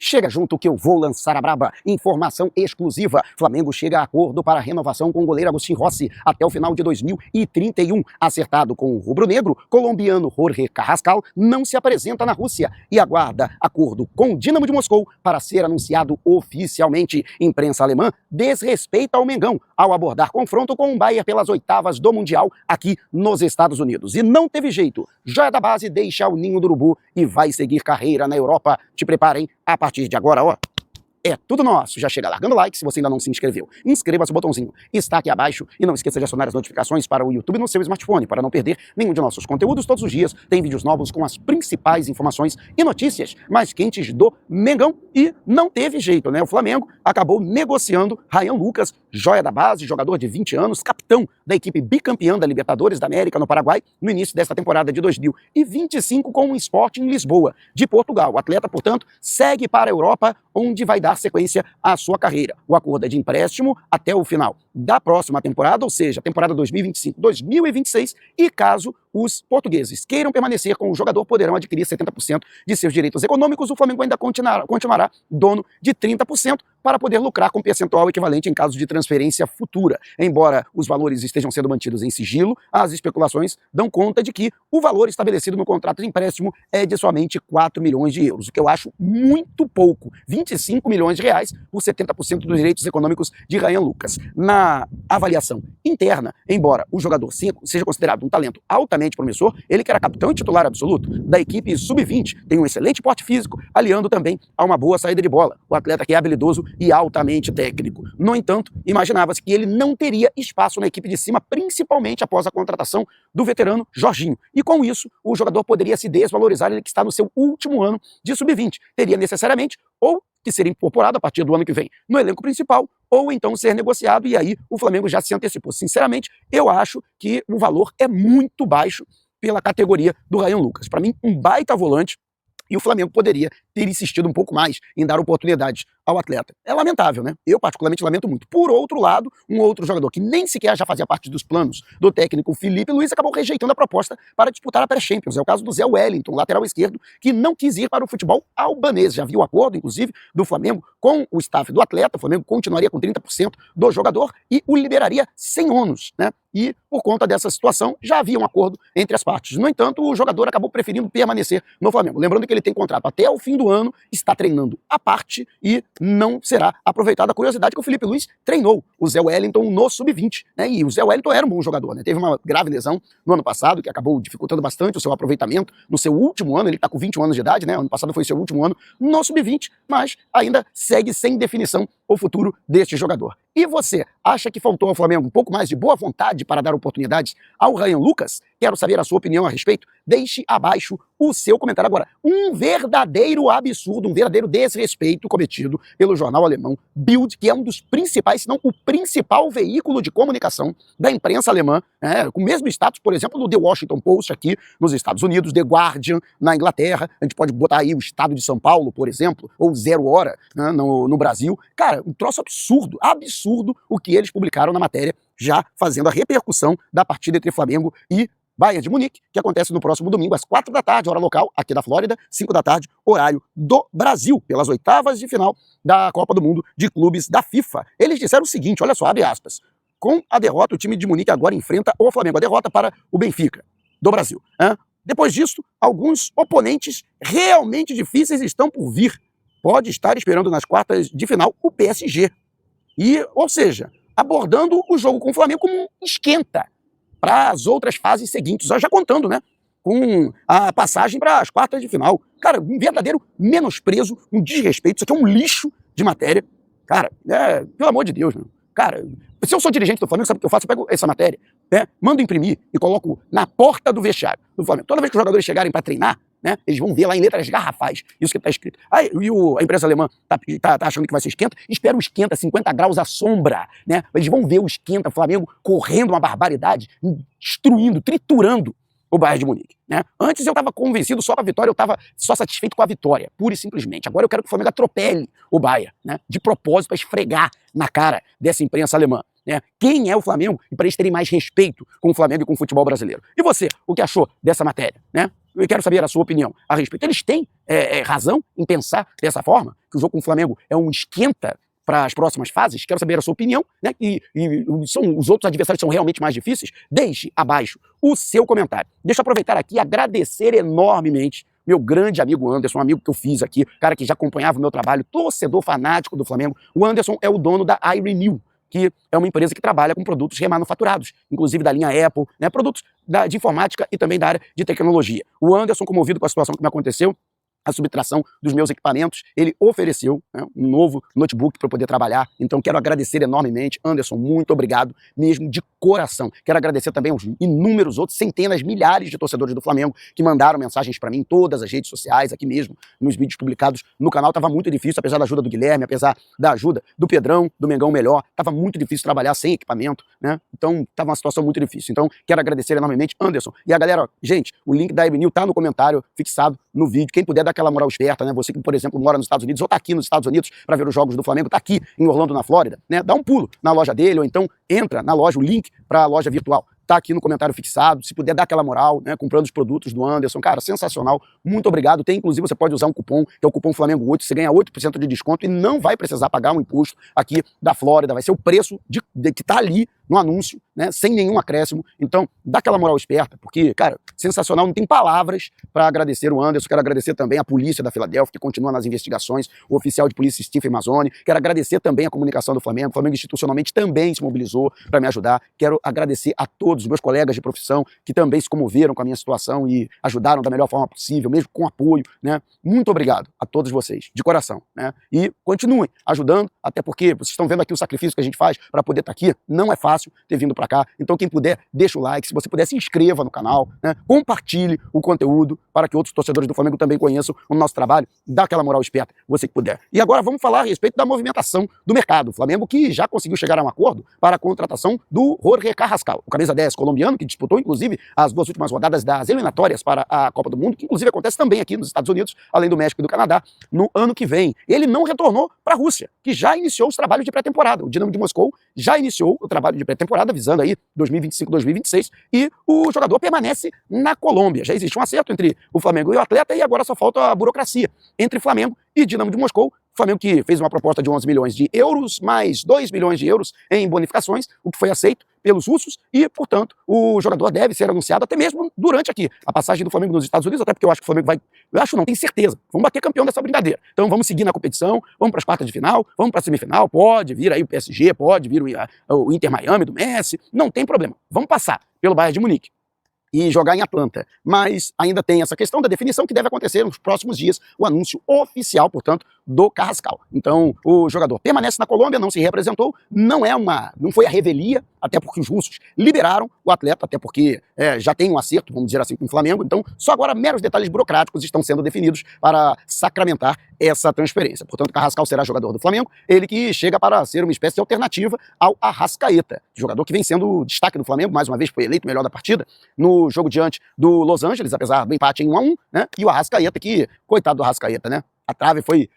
Chega junto que eu vou lançar a braba. Informação exclusiva. Flamengo chega a acordo para a renovação com o goleiro Agustín Rossi até o final de 2031. Acertado com o rubro-negro, colombiano Jorge Carrascal não se apresenta na Rússia e aguarda acordo com o Dinamo de Moscou para ser anunciado oficialmente. Imprensa alemã desrespeita o Mengão ao abordar confronto com o Bayern pelas oitavas do Mundial aqui nos Estados Unidos. E não teve jeito. Joia da base deixa o ninho do urubu e vai seguir carreira na Europa. Te preparem, a partir de agora, ó. É tudo nosso. Já chega largando like se você ainda não se inscreveu. Inscreva-se, o botãozinho está aqui abaixo e não esqueça de acionar as notificações para o YouTube no seu smartphone para não perder nenhum de nossos conteúdos. Todos os dias tem vídeos novos com as principais informações e notícias mais quentes do Mengão. E não teve jeito, né? O Flamengo acabou negociando Ryan Lucas, joia da base, jogador de 20 anos, capitão da equipe bicampeã da Libertadores da América no Paraguai, no início desta temporada de 2025 com o Sporting Lisboa de Portugal. O atleta, portanto, segue para a Europa, onde vai dar sequência à sua carreira. O acordo é de empréstimo até o final da próxima temporada, ou seja, temporada 2025-2026, e caso os portugueses queiram permanecer com o jogador, poderão adquirir 70% de seus direitos econômicos. O Flamengo ainda continuará dono de 30% para poder lucrar com percentual equivalente em caso de transferência futura. Embora os valores estejam sendo mantidos em sigilo, as especulações dão conta de que o valor estabelecido no contrato de empréstimo é de somente 4 milhões de euros, o que eu acho muito pouco. 25 milhões de reais por 70% dos direitos econômicos de Ryan Lucas. Na avaliação interna, embora o jogador seja considerado um talento altamente promissor, ele que era capitão e titular absoluto da equipe sub-20, tem um excelente porte físico, aliando também a uma boa saída de bola. O atleta que é habilidoso e altamente técnico. No entanto, imaginava-se que ele não teria espaço na equipe de cima, principalmente após a contratação do veterano Jorginho. E com isso, o jogador poderia se desvalorizar, ele que está no seu último ano de sub-20. Teria necessariamente ou que ser incorporado a partir do ano que vem no elenco principal, ou então ser negociado, e aí o Flamengo já se antecipou. Sinceramente, eu acho que o valor é muito baixo pela categoria do Ryan Lucas. Para mim, um baita volante, e o Flamengo poderia ter insistido um pouco mais em dar oportunidades ao atleta. É lamentável, né? Eu particularmente lamento muito. Por outro lado, um outro jogador que nem sequer já fazia parte dos planos do técnico Felipe Luiz acabou rejeitando a proposta para disputar a pré-Champions. É o caso do Zé Wellington, lateral esquerdo, que não quis ir para o futebol albanês. Já viu o acordo, inclusive, do Flamengo com o staff do atleta. O Flamengo continuaria com 30% do jogador e o liberaria sem ônus, né? E, por conta dessa situação, já havia um acordo entre as partes. No entanto, o jogador acabou preferindo permanecer no Flamengo. Lembrando que ele tem contrato até o fim do ano, está treinando à parte e não será aproveitado. A curiosidade é que o Felipe Luiz treinou o Zé Wellington no sub-20, né? E o Zé Wellington era um bom jogador, né? Teve uma grave lesão no ano passado, que acabou dificultando bastante o seu aproveitamento no seu último ano. Ele está com 21 anos de idade, né? Ano passado foi seu último ano no sub-20, mas ainda segue sem definição o futuro deste jogador. E você, acha que faltou ao Flamengo um pouco mais de boa vontade para dar oportunidades ao Ryan Lucas? Quero saber a sua opinião a respeito. Deixe abaixo o seu comentário. Agora, um verdadeiro absurdo, um verdadeiro desrespeito cometido pelo jornal alemão Bild, que é um dos principais, se não o principal veículo de comunicação da imprensa alemã, com o mesmo status, por exemplo, do The Washington Post aqui nos Estados Unidos, The Guardian na Inglaterra. A gente pode botar aí o Estado de São Paulo, por exemplo, ou Zero Hora, né, no Brasil. Cara, um troço absurdo o que eles publicaram na matéria, já fazendo a repercussão da partida entre Flamengo e Bayern de Munique, que acontece no próximo domingo, às 4 da tarde, hora local, aqui da Flórida, 5 da tarde, horário do Brasil, pelas oitavas de final da Copa do Mundo de Clubes da FIFA. Eles disseram o seguinte, olha só, abre aspas, com a derrota, o time de Munique agora enfrenta o Flamengo, a derrota para o Benfica, do Brasil. Depois disso, alguns oponentes realmente difíceis estão por vir. Pode estar esperando nas quartas de final o PSG. Ou seja, abordando o jogo com o Flamengo como um esquenta para as outras fases seguintes, já contando, né, com a passagem para as quartas de final. Cara, um verdadeiro menosprezo, um desrespeito, isso aqui é um lixo de matéria. Cara, pelo amor de Deus, meu. Cara, se eu sou dirigente do Flamengo, sabe o que eu faço? Eu pego essa matéria, né, mando imprimir e coloco na porta do vestiário do Flamengo. Toda vez que os jogadores chegarem para treinar, né, eles vão ver lá em letras garrafais isso que está escrito. A imprensa alemã tá achando que vai ser esquenta. Espera o esquenta, 50 graus à sombra, né? Eles vão ver o esquenta, o Flamengo correndo uma barbaridade, destruindo, triturando o Bayern de Munique, né? Antes eu estava convencido só com a vitória, eu estava só satisfeito com a vitória, pura e simplesmente. Agora eu quero que o Flamengo atropele o Bayern, né? De propósito, para esfregar na cara dessa imprensa alemã, né? Quem é o Flamengo? E para eles terem mais respeito com o Flamengo e com o futebol brasileiro. E você, o que achou dessa matéria, né? eu quero saber a sua opinião a respeito. Eles têm razão em pensar dessa forma, que o jogo com o Flamengo é um esquenta para as próximas fases? Quero saber a sua opinião, né? E os outros adversários são realmente mais difíceis? Deixe abaixo o seu comentário. Deixa eu aproveitar aqui e agradecer enormemente meu grande amigo Anderson, um amigo que eu fiz aqui, cara que já acompanhava o meu trabalho, torcedor fanático do Flamengo. O Anderson é o dono da iRenew, que é uma empresa que trabalha com produtos remanufaturados, inclusive da linha Apple, né, produtos de informática e também da área de tecnologia. O Anderson, comovido com a situação que me aconteceu, a subtração dos meus equipamentos, ele ofereceu, né, um novo notebook para eu poder trabalhar. Então quero agradecer enormemente. Anderson, muito obrigado mesmo de coração. Quero agradecer também aos inúmeros outros, centenas, milhares de torcedores do Flamengo que mandaram mensagens para mim em todas as redes sociais, aqui mesmo, nos vídeos publicados no canal. Tava muito difícil, apesar da ajuda do Guilherme, apesar da ajuda do Pedrão, do Mengão Melhor, tava muito difícil trabalhar sem equipamento, né? Então tava uma situação muito difícil. Então quero agradecer enormemente, Anderson. E a galera, ó, gente, o link da iRenew tá no comentário fixado no vídeo. Quem puder dar aquela moral esperta, né? Você que, por exemplo, mora nos Estados Unidos ou tá aqui nos Estados Unidos para ver os jogos do Flamengo, tá aqui em Orlando, na Flórida, né? Dá um pulo na loja dele ou então entra na loja, o link para a loja virtual tá aqui no comentário fixado. Se puder dar aquela moral, né, comprando os produtos do Anderson, cara, sensacional. Muito obrigado. Tem, inclusive, você pode usar um cupom, que é o cupom Flamengo 8, você ganha 8% de desconto e não vai precisar pagar um imposto aqui da Flórida, vai ser o preço que tá ali no anúncio, né, sem nenhum acréscimo. Então, dá aquela moral esperta, porque, cara, sensacional, não tem palavras para agradecer o Anderson. Quero agradecer também a polícia da Filadélfia, que continua nas investigações, o oficial de polícia Stephen Mazzoni. Quero agradecer também a comunicação do Flamengo. O Flamengo institucionalmente também se mobilizou para me ajudar. Quero agradecer a todos os meus colegas de profissão que também se comoveram com a minha situação e ajudaram da melhor forma possível, mesmo com apoio, né? Muito obrigado a todos vocês, de coração, né? E continuem ajudando, até porque vocês estão vendo aqui o sacrifício que a gente faz para poder estar aqui. Não é fácil ter vindo para cá. Então quem puder, deixa o like. Se você puder, se inscreva no canal, né? Compartilhe o conteúdo para que outros torcedores do Flamengo também conheçam o nosso trabalho. Dá aquela moral esperta, você que puder. E agora vamos falar a respeito da movimentação do mercado. O Flamengo que já conseguiu chegar a um acordo para a contratação do Jorge Carrascal, o camisa 10 colombiano, que disputou, inclusive, as 2 últimas rodadas das eliminatórias para a Copa do Mundo, que inclusive acontece também aqui nos Estados Unidos, além do México e do Canadá, no ano que vem. Ele não retornou para a Rússia, que já iniciou os trabalhos de pré-temporada. O Dinamo de Moscou já iniciou o trabalho de pré-temporada, visando aí 2025, 2026, e o jogador permanece na Colômbia. Já existe um acerto entre o Flamengo e o atleta, e agora só falta a burocracia entre Flamengo e Dinamo de Moscou. Flamengo que fez uma proposta de 11 milhões de euros, mais 2 milhões de euros em bonificações, o que foi aceito pelos russos e, portanto, o jogador deve ser anunciado até mesmo durante aqui a passagem do Flamengo nos Estados Unidos, até porque eu acho que o Flamengo vai, eu acho não, tenho certeza, vamos bater campeão dessa brincadeira. Então vamos seguir na competição, vamos para as quartas de final, vamos para a semifinal, pode vir aí o PSG, pode vir o Inter Miami do Messi, não tem problema, vamos passar pelo Bayern de Munique e jogar em Atlanta. Mas ainda tem essa questão da definição que deve acontecer nos próximos dias, o anúncio oficial, portanto, do Carrascal. Então, o jogador permanece na Colômbia, não se representou, não foi a revelia, até porque os russos liberaram o atleta, até porque já tem um acerto, vamos dizer assim, com o Flamengo. Então, só agora meros detalhes burocráticos estão sendo definidos para sacramentar essa transferência. Portanto, Carrascal será jogador do Flamengo, ele que chega para ser uma espécie de alternativa ao Arrascaeta, jogador que vem sendo destaque do Flamengo, mais uma vez foi eleito o melhor da partida, no jogo diante do Los Angeles, apesar do empate em 1-1, né? E o Arrascaeta, que, coitado do Arrascaeta, né? A trave foi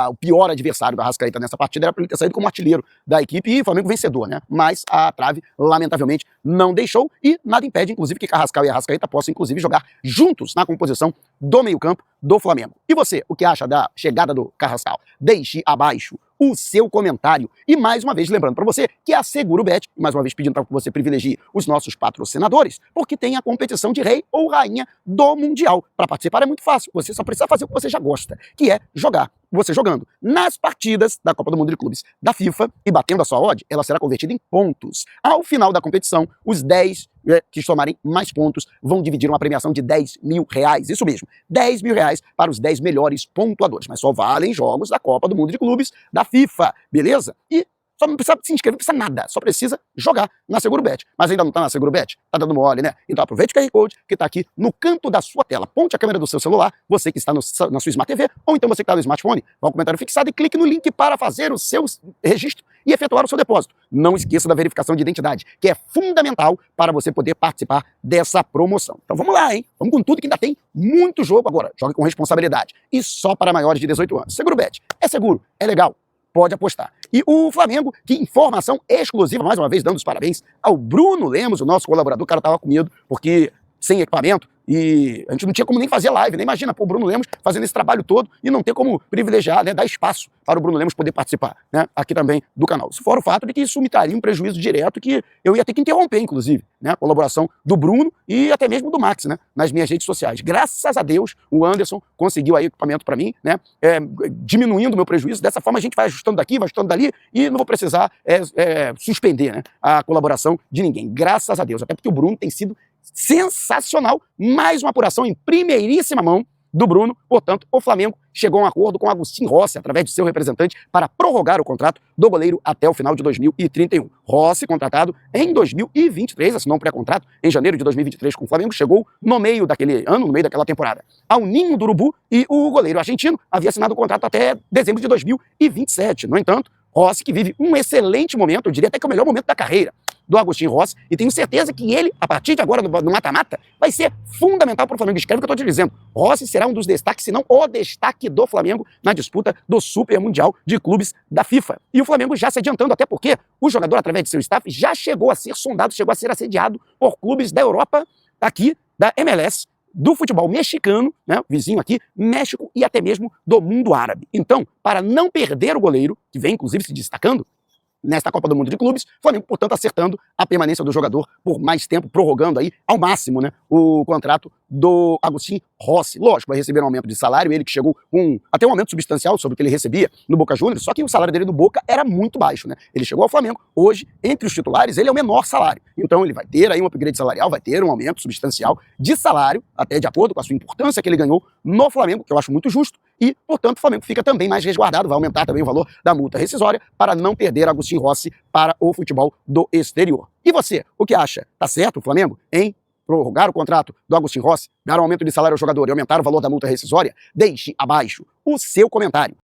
o pior adversário do Arrascaeta nessa partida, era para ele ter saído como artilheiro da equipe e o Flamengo vencedor, né? Mas a trave, lamentavelmente, não deixou e nada impede, inclusive, que Carrascal e Arrascaeta possam, inclusive, jogar juntos na composição do meio-campo do Flamengo. E você, o que acha da chegada do Carrascal? Deixe abaixo o seu comentário. E mais uma vez, lembrando para você que a SeguroBet, mais uma vez pedindo para que você privilegie os nossos patrocinadores, porque tem a competição de rei ou rainha do Mundial. Para participar é muito fácil, você só precisa fazer o que você já gosta, que é jogar. Você jogando nas partidas da Copa do Mundo de Clubes da FIFA e batendo a sua odd, ela será convertida em pontos. Ao final da competição, os 10 que somarem mais pontos vão dividir uma premiação de R$10 mil. Isso mesmo, R$10 mil para os 10 melhores pontuadores. Mas só valem jogos da Copa do Mundo de Clubes da FIFA, beleza? E só não precisa se inscrever, não precisa nada, só precisa jogar na SeguroBet. Mas ainda não tá na SeguroBet? Tá dando mole, né? Então aproveite o QR Code que tá aqui no canto da sua tela. Ponte a câmera do seu celular, você que está na sua Smart TV, ou então você que está no smartphone, vá ao comentário fixado e clique no link para fazer o seu registro e efetuar o seu depósito. Não esqueça da verificação de identidade, que é fundamental para você poder participar dessa promoção. Então vamos lá, hein? Vamos com tudo que ainda tem muito jogo agora. Jogue com responsabilidade. E só para maiores de 18 anos. SeguroBet é seguro, é legal. Pode apostar. E o Flamengo, que informação exclusiva, mais uma vez dando os parabéns ao Bruno Lemos, o nosso colaborador, o cara estava com medo, porque sem equipamento, E a gente não tinha como nem fazer live, né? Imagina, pô, o Bruno Lemos fazendo esse trabalho todo e não ter como privilegiar, né, dar espaço para o Bruno Lemos poder participar, né, aqui também do canal. Se fora o fato de que isso me traria um prejuízo direto que eu ia ter que interromper, inclusive, né, a colaboração do Bruno e até mesmo do Max, né, nas minhas redes sociais. Graças a Deus, o Anderson conseguiu aí equipamento para mim, né, diminuindo o meu prejuízo. Dessa forma a gente vai ajustando daqui, vai ajustando dali e não vou precisar suspender, né, a colaboração de ninguém. Graças a Deus, até porque o Bruno tem sido sensacional. Mais uma apuração em primeiríssima mão do Bruno. Portanto, o Flamengo chegou a um acordo com Agustin Rossi, através de seu representante, para prorrogar o contrato do goleiro até o final de 2031. Rossi, contratado em 2023, assinou um pré-contrato em janeiro de 2023 com o Flamengo, chegou no meio daquele ano, no meio daquela temporada, ao ninho do Urubu, e o goleiro argentino havia assinado o contrato até dezembro de 2027. No entanto, Rossi, que vive um excelente momento, eu diria até que é o melhor momento da carreira do Agustin Rossi, e tenho certeza que ele, a partir de agora, no mata-mata, vai ser fundamental para o Flamengo. Escreve o que eu estou te dizendo. Rossi será um dos destaques, se não o destaque do Flamengo na disputa do Super Mundial de Clubes da FIFA. E o Flamengo já se adiantando, até porque o jogador, através de seu staff, já chegou a ser sondado, chegou a ser assediado por clubes da Europa, aqui, da MLS, do futebol mexicano, né, vizinho aqui, México e até mesmo do mundo árabe. Então, para não perder o goleiro, que vem inclusive se destacando nesta Copa do Mundo de Clubes, o Flamengo, portanto, acertando a permanência do jogador por mais tempo, prorrogando aí ao máximo, né, o contrato do Agustin Rossi. Lógico, vai receber um aumento de salário, ele que chegou com até um aumento substancial sobre o que ele recebia no Boca Juniors, só que o salário dele no Boca era muito baixo, né? Ele chegou ao Flamengo, hoje, entre os titulares, ele é o menor salário. Então ele vai ter aí um upgrade salarial, vai ter um aumento substancial de salário, até de acordo com a sua importância que ele ganhou no Flamengo, que eu acho muito justo, e, portanto, o Flamengo fica também mais resguardado, vai aumentar também o valor da multa rescisória para não perder Agustin Rossi para o futebol do exterior. E você, o que acha? Tá certo o Flamengo em prorrogar o contrato do Agustin Rossi, dar um aumento de salário ao jogador e aumentar o valor da multa rescisória? Deixe abaixo o seu comentário.